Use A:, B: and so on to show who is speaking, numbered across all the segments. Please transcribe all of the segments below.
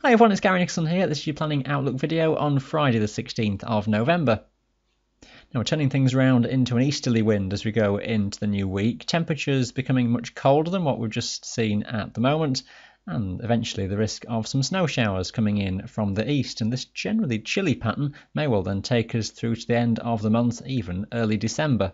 A: Hi everyone, it's Gary Nicholson here. This is your Planning Outlook video on Friday the 16th of November. Now we're turning things around into an easterly wind as we go into the new week. Temperatures becoming much colder than what we've just seen at the moment, and eventually the risk of some snow showers coming in from the east. And this generally chilly pattern may well then take us through to the end of the month, even early December.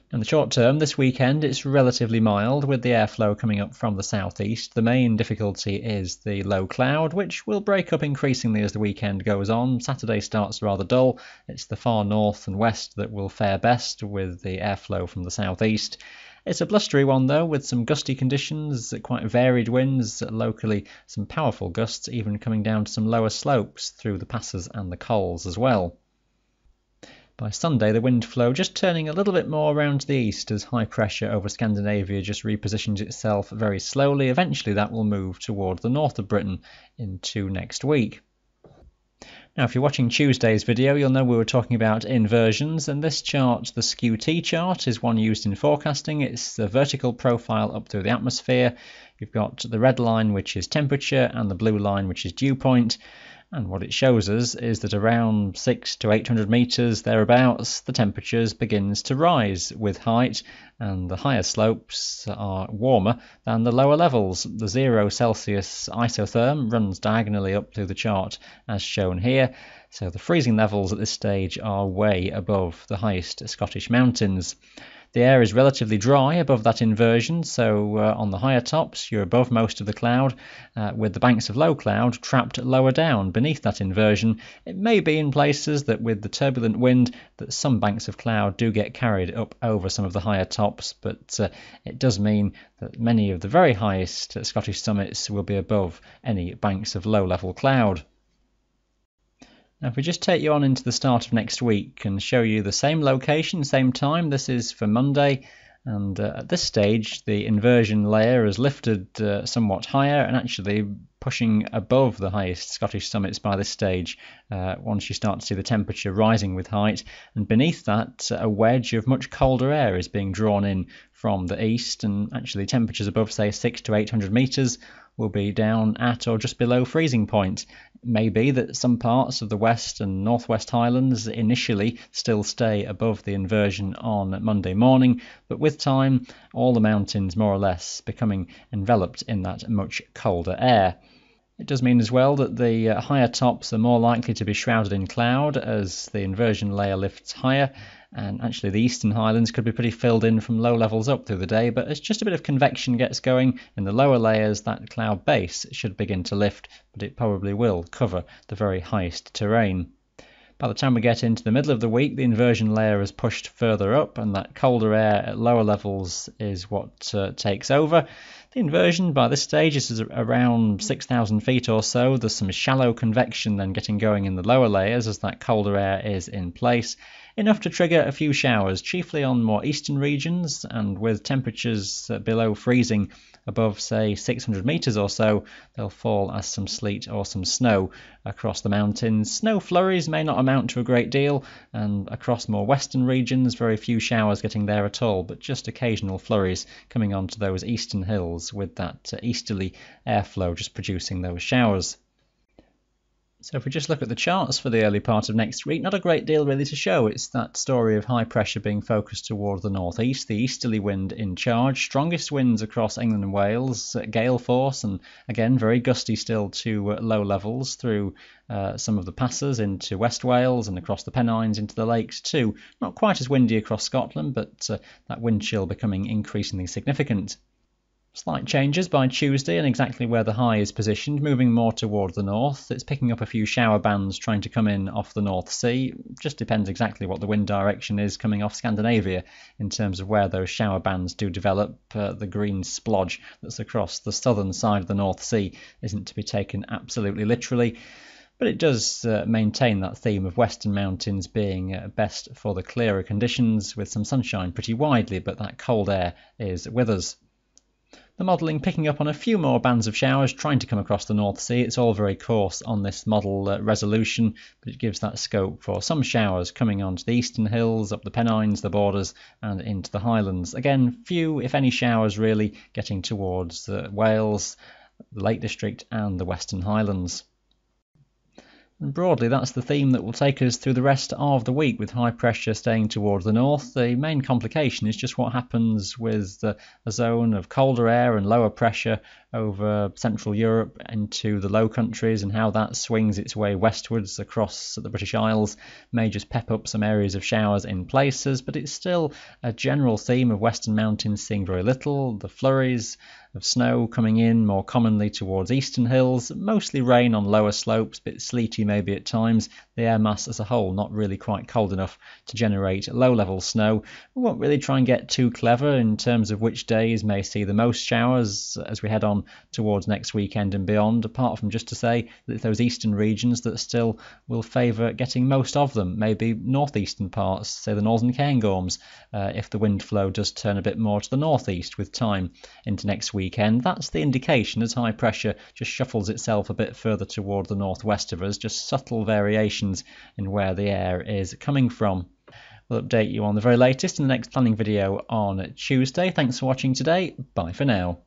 A: In the short term, this weekend, it's relatively mild with the airflow coming up from the southeast. The main difficulty is the low cloud, which will break up increasingly as the weekend goes on. Saturday starts rather dull. It's the far north and west that will fare best with the airflow from the southeast. It's a blustery one though, with some gusty conditions, quite varied winds, locally some powerful gusts even coming down to some lower slopes through the passes and the cols as well. By Sunday, the wind flow just turning a little bit more around to the east as high pressure over Scandinavia just repositions itself very slowly. Eventually that will move toward the north of Britain into next week. Now, if you're watching Tuesday's video, you'll know we were talking about inversions, and this chart, the Skew-T chart, is one used in forecasting. It's a vertical profile up through the atmosphere. You've got the red line, which is temperature, and the blue line, which is dew point. And what it shows us is that around 600 to 800 metres thereabouts, the temperatures begins to rise with height, and the higher slopes are warmer than the lower levels. The 0 Celsius isotherm runs diagonally up through the chart as shown here, so the freezing levels at this stage are way above the highest Scottish mountains. The air is relatively dry above that inversion, so on the higher tops you're above most of the cloud, with the banks of low cloud trapped lower down beneath that inversion. It may be in places that with the turbulent wind that some banks of cloud do get carried up over some of the higher tops, but it does mean that many of the very highest Scottish summits will be above any banks of low-level cloud. Now, if we just take you on into the start of next week and show you the same location, same time, this is for Monday, and at this stage the inversion layer has lifted somewhat higher and actually pushing above the highest Scottish summits by this stage once you start to see the temperature rising with height, and beneath that a wedge of much colder air is being drawn in from the east, and actually temperatures above say 600 to 800 metres will be down at or just below freezing point. It may be that some parts of the West and Northwest Highlands initially still stay above the inversion on Monday morning, but with time all the mountains more or less becoming enveloped in that much colder air. It does mean as well that the higher tops are more likely to be shrouded in cloud as the inversion layer lifts higher, and actually the eastern highlands could be pretty filled in from low levels up through the day, but as just a bit of convection gets going in the lower layers, that cloud base should begin to lift, but it probably will cover the very highest terrain. By the time we get into the middle of the week, the inversion layer is pushed further up, and that colder air at lower levels is what takes over. The inversion by this stage is around 6,000 feet or so. There's some shallow convection then getting going in the lower layers as that colder air is in place, enough to trigger a few showers, chiefly on more eastern regions, and with temperatures below freezing above say 600 metres or so, they'll fall as some sleet or some snow across the mountains. Snow flurries may not amount to a great deal, and across more western regions very few showers getting there at all, but just occasional flurries coming onto those eastern hills with that easterly airflow just producing those showers. So if we just look at the charts for the early part of next week, not a great deal really to show. It's that story of high pressure being focused toward the northeast, the easterly wind in charge, strongest winds across England and Wales, gale force, and again very gusty still to low levels through some of the passes into West Wales and across the Pennines into the lakes too. Not quite as windy across Scotland, but that wind chill becoming increasingly significant. Slight changes by Tuesday and exactly where the high is positioned, moving more toward the north. It's picking up a few shower bands trying to come in off the North Sea. Just depends exactly what the wind direction is coming off Scandinavia in terms of where those shower bands do develop. The green splodge that's across the southern side of the North Sea isn't to be taken absolutely literally, but it does maintain that theme of western mountains being best for the clearer conditions, with some sunshine pretty widely, but that cold air is with us. The modelling picking up on a few more bands of showers trying to come across the North Sea. It's all very coarse on this model resolution, but it gives that scope for some showers coming onto the eastern hills, up the Pennines, the borders, and into the Highlands. Again, few, if any, showers really getting towards Wales, the Lake District and the Western Highlands. And broadly, that's the theme that will take us through the rest of the week, with high pressure staying towards the north. The main complication is just what happens with a zone of colder air and lower pressure over Central Europe into the Low Countries, and how that swings its way westwards across the British Isles may just pep up some areas of showers in places, but it's still a general theme of Western Mountains seeing very little. The flurries of snow coming in more commonly towards eastern hills, mostly rain on lower slopes, a bit sleety maybe at times. The air mass as a whole not really quite cold enough to generate low-level snow. We won't really try and get too clever in terms of which days may see the most showers as we head on towards next weekend and beyond, apart from just to say that it's those eastern regions that still will favour getting most of them, maybe northeastern parts, say the northern Cairngorms, if the wind flow does turn a bit more to the northeast with time into next weekend. That's the indication as high pressure just shuffles itself a bit further toward the northwest of us, just subtle variations in where the air is coming from. We'll update you on the very latest in the next planning video on Tuesday. Thanks for watching today. Bye for now.